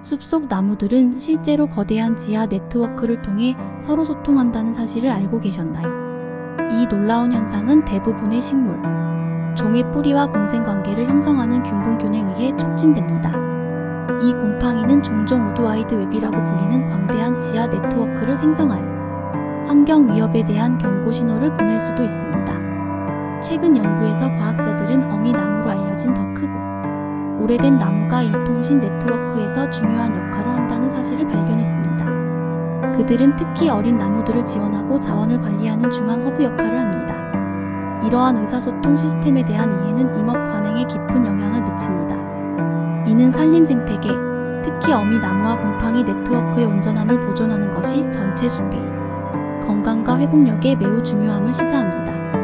숲속 나무들은 실제로 거대한 지하 네트워크를 통해 서로 소통한다는 사실을 알고 계셨나요? 이 놀라운 현상은 대부분의 식물, 종의 뿌리와 공생관계를 형성하는 균공균에 의해 촉진됩니다. 이 곰팡이는 종종 우드와이드 웹이라고 불리는 광대한 지하 네트워크를 생성하여 환경 위협에 대한 경고 신호를 보낼 수도 있습니다. 최근 연구에서 과학자들은 어미나무로 알려진 더 크고 오래된 나무가 이 통신 네트워크에서 중요한 역할을 한다는 사실을 발견했습니다. 그들은 특히 어린 나무들을 지원하고 자원을 관리하는 중앙 허브 역할을 합니다. 이러한 의사소통 시스템에 대한 이해는 임업 관행에 깊은 영향을 미칩니다. 이는 산림 생태계, 특히 어미나무와 곰팡이 네트워크의 온전함을 보존하는 것이 전체 숲의 건강과 회복력에 매우 중요함을 시사합니다.